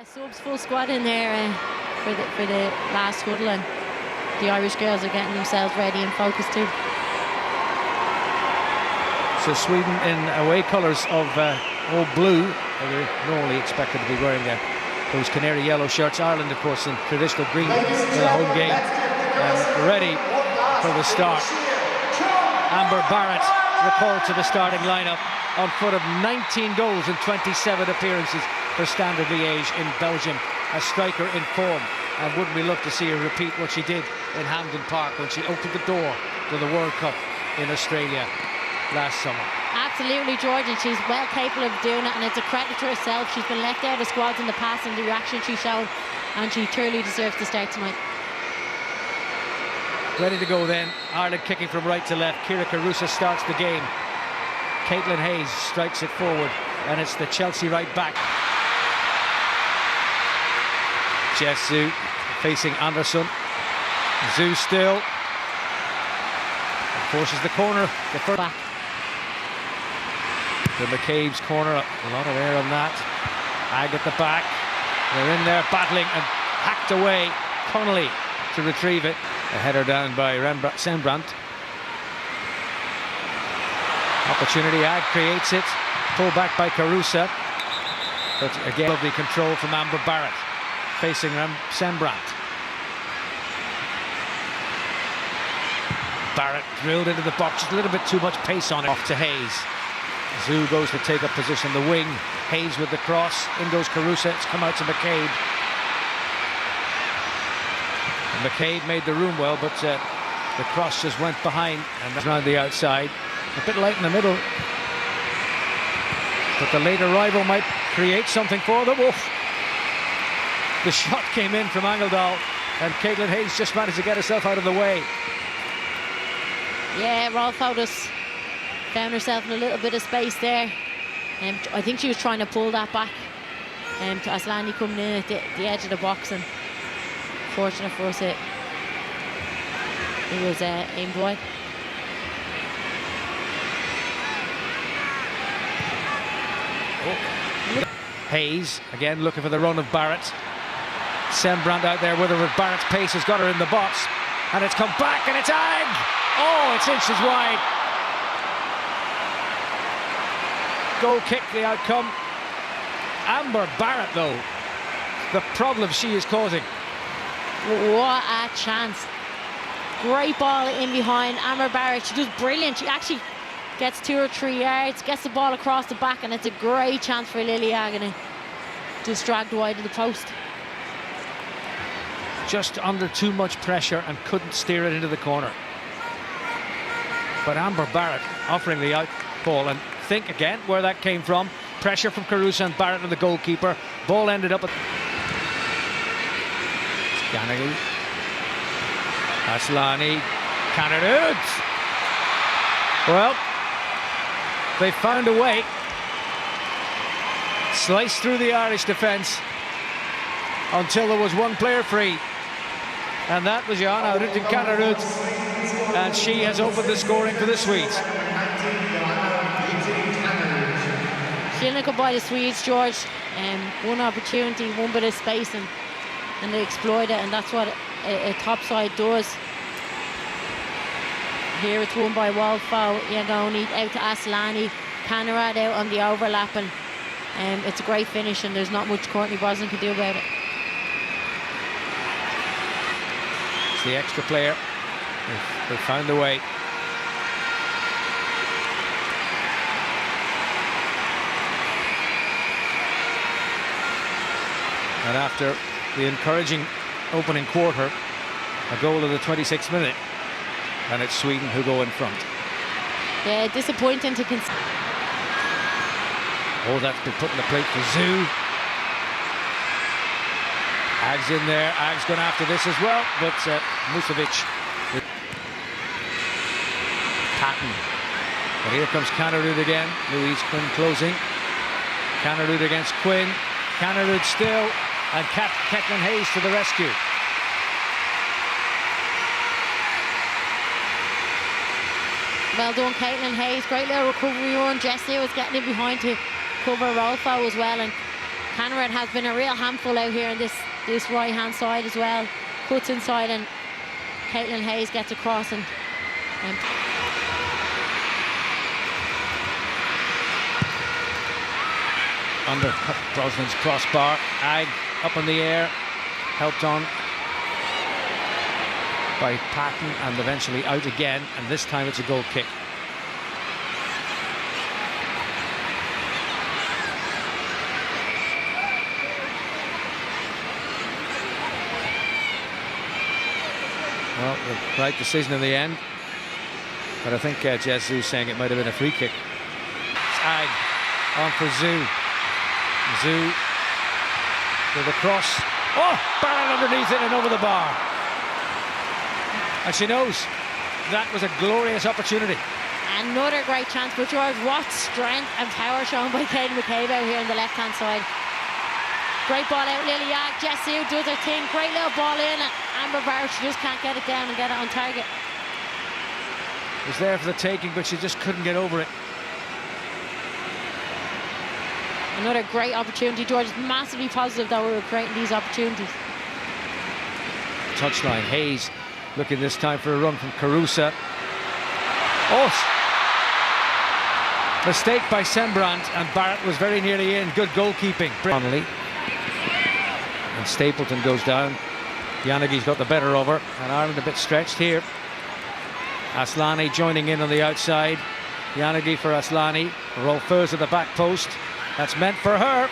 subs full squad in there for the last huddle, and the Irish girls are getting themselves ready and focused too. So Sweden in away colours of all blue. They're normally expected to be wearing those canary yellow shirts. Ireland, of course, in traditional green for the home game. And ready for the start. Amber Barrett recalled to the starting lineup on foot of 19 goals and 27 appearances for Standard Liège in Belgium. A striker in form, and wouldn't we love to see her repeat what she did in Hampden Park when she opened the door to the World Cup in Australia last summer. Absolutely, George, and she's well capable of doing it, and it's a credit to herself. She's been left out of squads in the past, and the reaction she showed, and she truly deserves to start tonight. Ready to go then. Ireland kicking from right to left. Kira Carusa starts the game. Caitlin Hayes strikes it forward, and it's the Chelsea right back. Jess Zhu facing Anderson. Zhu still forces the corner. The first back. The McCabe's corner, a lot of air on that. Ag at the back. They're in there battling and hacked away. Connolly to retrieve it. A header down by Sembrant. Opportunity, Ag creates it. Pulled back by Carusa. But again, lovely control from Amber Barrett facing Sembrant. Barrett drilled into the box, just a little bit too much pace on it. Off to Hayes. Zhu goes to take up position on the wing. Hayes with the cross. In goes Carusa. It's come out to McCabe. And McCabe made the room well, but the cross just went behind and around the outside. A bit light in the middle. But the late arrival might create something for them. Oof. The shot came in from Angeldal, and Caitlin Hayes just managed to get herself out of the way. Yeah, Rolf Otis found herself in a little bit of space there. I think she was trying to pull that back to Aslani coming in at the edge of the box, and fortunate for us, it was aimed wide. Hayes again looking for the run of Barrett. Sembrant out there with her, with Barrett's pace has got her in the box, and it's come back, and it's Ag! Oh, it's inches wide. Goal kick, the outcome. Amber Barrett, though, the problem she is causing. What a chance. Great ball in behind. Amber Barrett, she does brilliant. She actually gets 2 or 3 yards, gets the ball across the back, and it's a great chance for Lily Ag, and just dragged wide of the post. Just under too much pressure and couldn't steer it into the corner. But Amber Barrett offering the out ball, and think again where that came from. Pressure from Carusa and Barrett and the goalkeeper. Ball ended up at Ganaghy. Aslani. Canada. Well, they found a way. Sliced through the Irish defence until there was one player free. And that was Johanna Rüttenkannerud, and she has opened the scoring for the Swedes. Clinical by the Swedes, George. One opportunity, one bit of space, and they exploit it, and that's what a top side does. Here it's won by Wolfo, Iagoni out to Aslani, Canarad out on the overlap, and it's a great finish, and there's not much Courtney Brosnan can do about it. It's the extra player. They found a way. And after the encouraging opening quarter, a goal of the 26th minute, and it's Sweden who go in front. Yeah, disappointing to consider. Oh, that's been put in the plate for Zhu. Ag's in there. Ag's gone after this as well, but Musovic. Patton. But here comes Canarud again. Louise Quinn closing. Canarud against Quinn. Canarud still, and Caitlin Hayes to the rescue. Well done, Caitlin Hayes. Great little recovery run. Jessie was getting in behind to cover Rolfo as well, and Hanrahan has been a real handful out here on this right-hand side as well. Cuts inside and Caitlin Hayes gets across and under Brosnan's crossbar. Ag up in the air, helped on by Patton and eventually out again, and this time it's a goal kick. Well, the right decision in the end, but I think Jess Zhu saying it might have been a free kick. It's Ag on for Zhu. Zhu with a cross. Oh, barrel underneath it and over the bar. And she knows that was a glorious opportunity. Another great chance, but George, what strength and power shown by Katie McCabe out here on the left-hand side. Great ball out, Lily Ag. Jess Zhu does her thing. Great little ball in. Amber Barrett, she just can't get it down and get it on target. It was there for the taking, but she just couldn't get over it. Another great opportunity. George is massively positive that we were creating these opportunities. Touchline. Hayes looking this time for a run from Carusa. Oh! Mistake by Sembrant, and Barrett was very nearly in. Good goalkeeping. Connolly. And Stapleton goes down. Yanagi's got the better of her, and Ireland a bit stretched here. Aslani joining in on the outside. Yanagi for Aslani. Rolfers at the back post. That's meant for her.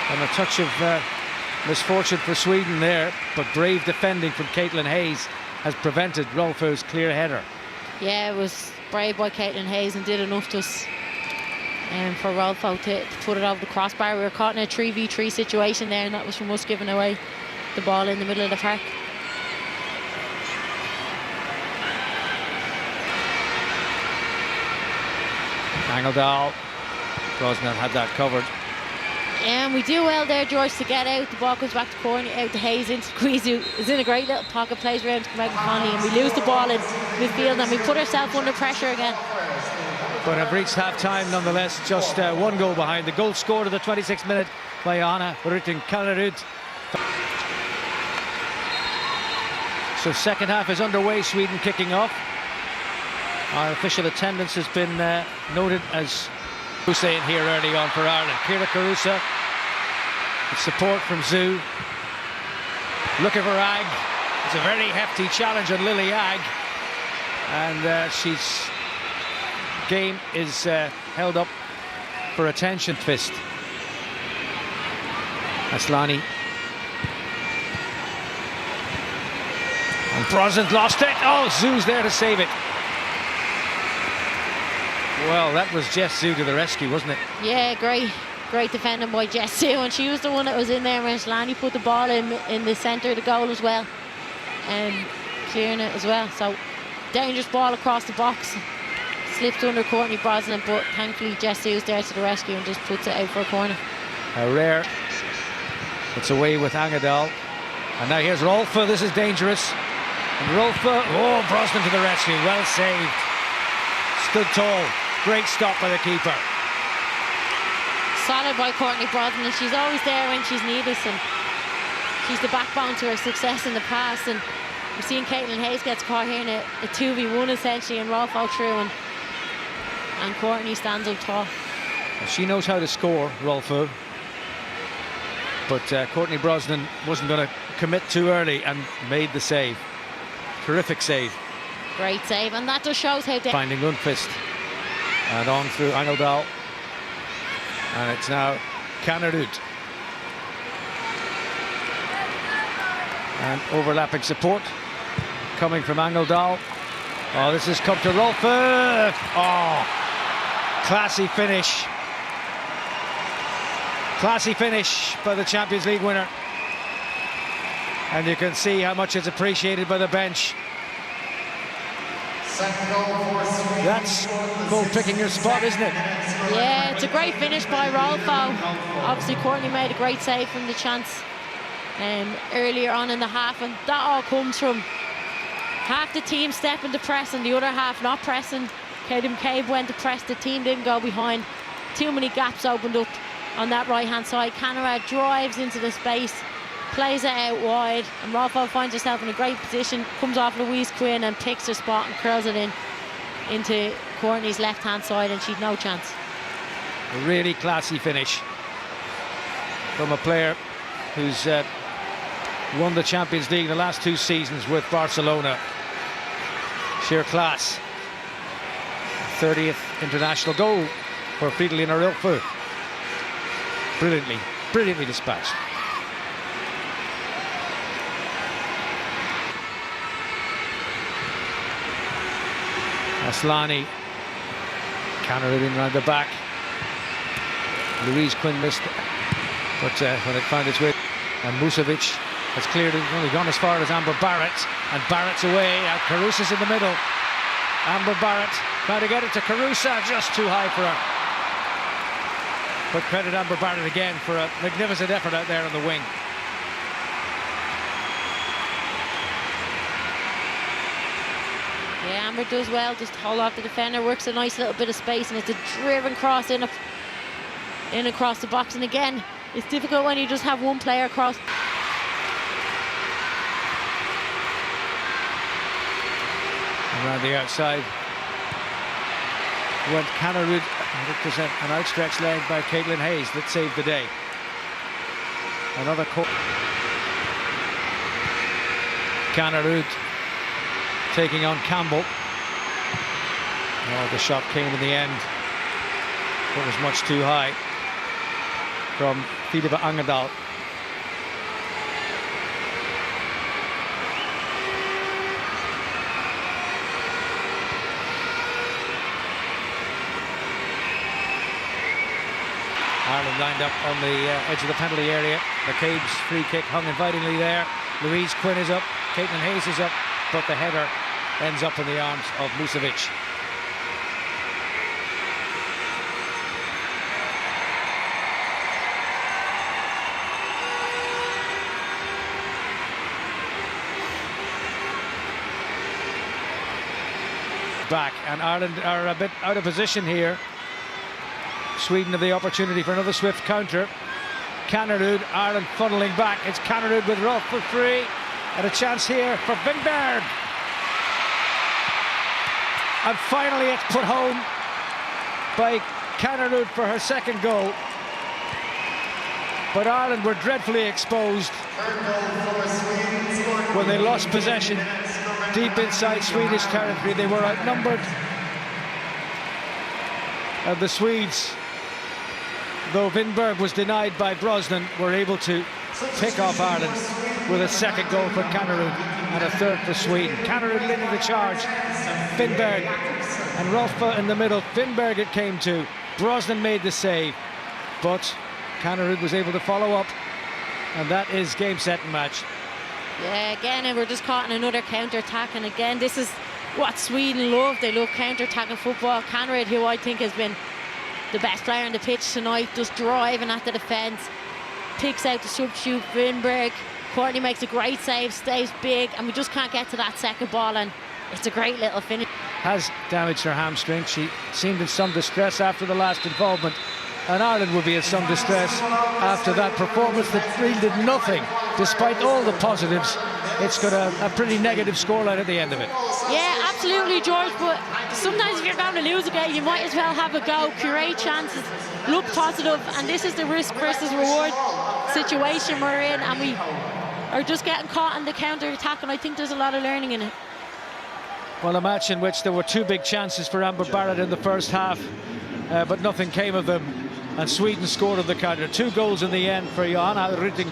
And a touch of misfortune for Sweden there, but brave defending from Caitlin Hayes has prevented Rolfers' clear header. Yeah, it was brave by Caitlin Hayes and did enough just for Rolfo to put it over the crossbar. We were caught in a 3v3 situation there, and that was from us giving away the ball in the middle of the park. Angeldal. Brosnan had that covered. Yeah, and we do well there, George, to get out. The ball comes back to corner, out to Hayes, into squeeze. Is in a great little pocket, plays around to come out with Conley, and we lose the ball in midfield, and we put ourselves under pressure again. But have reached half-time nonetheless, just one goal behind. The goal scored at the 26th minute by Anna Rytting-Kallerud. So second half is underway, Sweden kicking off. Our official attendance has been noted as Hussein here early on for Ireland. Kira Carusa, with support from Zhu. Looking for Ag. It's a very hefty challenge on Lily Ag. And she's game is held up for attention. Fist. Aslani. And Brosnan's lost it. Oh, Zhu's there to save it. Well, that was Jess Zhu to the rescue, wasn't it? Yeah, great defending by Jess Zhu, and she was the one that was in there when Aslani put the ball in the centre of the goal as well, and clearing it as well. So dangerous ball across the box, slipped under Courtney Brosnan, but thankfully Jess Zhu's there to the rescue and just puts it out for a corner. A rare. It's away with Angeldal, and now here's Rolfa. This is dangerous. And Rolfa, oh, Brosnan to the rescue, well saved. Stood tall. Great stop by the keeper. Solid by Courtney Brosnan. She's always there when she's needed, and she's the backbone to her success in the past. And we've seen Caitlin Hayes gets caught here in a 2v1 essentially, and Rolf out through, and Courtney stands up tall. Well, she knows how to score, Rolfo. But Courtney Brosnan wasn't going to commit too early and made the save. Terrific save. Great save, and that just shows how... Finding Lundqvist. And on through Angeldal. And it's now Kallerud. And overlapping support coming from Angeldal. Oh, this has come to Rolfo. Oh, classy finish. Classy finish by the Champions League winner. And you can see how much it's appreciated by the bench. That's goal picking your spot, isn't it? Yeah, it's a great finish by Rolfo. Obviously, Courtney made a great save from the chance earlier on in the half, and that all comes from half the team stepping to press and the other half not pressing. Katie McCabe went to press, the team didn't go behind. Too many gaps opened up, on that right-hand side. Kvinnor drives into the space, plays it out wide, and Rolfo finds herself in a great position, comes off Louise Quinn and picks her spot and curls it in into Courtney's left-hand side, and she'd no chance. A really classy finish from a player who's won the Champions League the last 2 seasons with Barcelona. Sheer class. 30th international goal for Fridolina Rolfo. Brilliantly dispatched. Aslani, Kvinnor in round the back. Louise Quinn missed, but when it found its way, and Musovic has cleared it, only gone as far as Amber Barrett, and Barrett's away, and Carusa's in the middle. Amber Barrett trying to get it to Carusa, just too high for her. But credit Amber Barrett again for a magnificent effort out there on the wing. Yeah, Amber does well, just hold off the defender, works a nice little bit of space, and it's a driven cross in across the box. And again, it's difficult when you just have one player across. Around the outside went Kvinnor. It was an outstretched leg by Caitlin Hayes that saved the day. Another Kvinnor taking on Campbell. Oh, the shot came in the end. It was much too high from Filippa Angendal. Ireland lined up on the edge of the penalty area. McCabe's free kick hung invitingly there. Louise Quinn is up, Caitlin Hayes is up, but the header ends up in the arms of Musovic. Back, and Ireland are a bit out of position here. Sweden have the opportunity for another swift counter. Kvinnor, Ireland funneling back. It's Kvinnor with Rolf for free, and a chance here for Winberg. And finally it's put home by Kvinnor for her second goal. But Ireland were dreadfully exposed when they lost possession deep inside Swedish territory. They were outnumbered, and the Swedes, though Winberg was denied by Brosnan, were able to pick off Ireland with a second goal for Kvinnor and a third for Sweden. Kvinnor leading the charge, Winberg and Rolfo in the middle. Winberg it came to, Brosnan made the save, but Kvinnor was able to follow up, and that is game, set and match. Yeah, again, and we're just caught in another counter-attack, and again, this is what Sweden love. They love counter-attacking football. Kvinnor, who I think has been the best player on the pitch tonight, just driving at the defence, picks out the substitute Winberg. Courtney makes a great save, stays big, and we just can't get to that second ball, and it's a great little finish. Has damaged her hamstring. She seemed in some distress after the last involvement, and Ireland will be in some distress after that performance that really did nothing. Despite all the positives, it's got a pretty negative scoreline at the end of it. Yeah, absolutely, George, but sometimes if you're going to lose a game, you might as well have a go, create chances, look positive, and this is the risk versus reward situation we're in, and we are just getting caught in the counter-attack, and I think there's a lot of learning in it. Well, a match in which there were 2 big chances for Amber Barrett in the first half, but nothing came of them, and Sweden scored on the counter. 2 goals in the end for Johanna Rytting.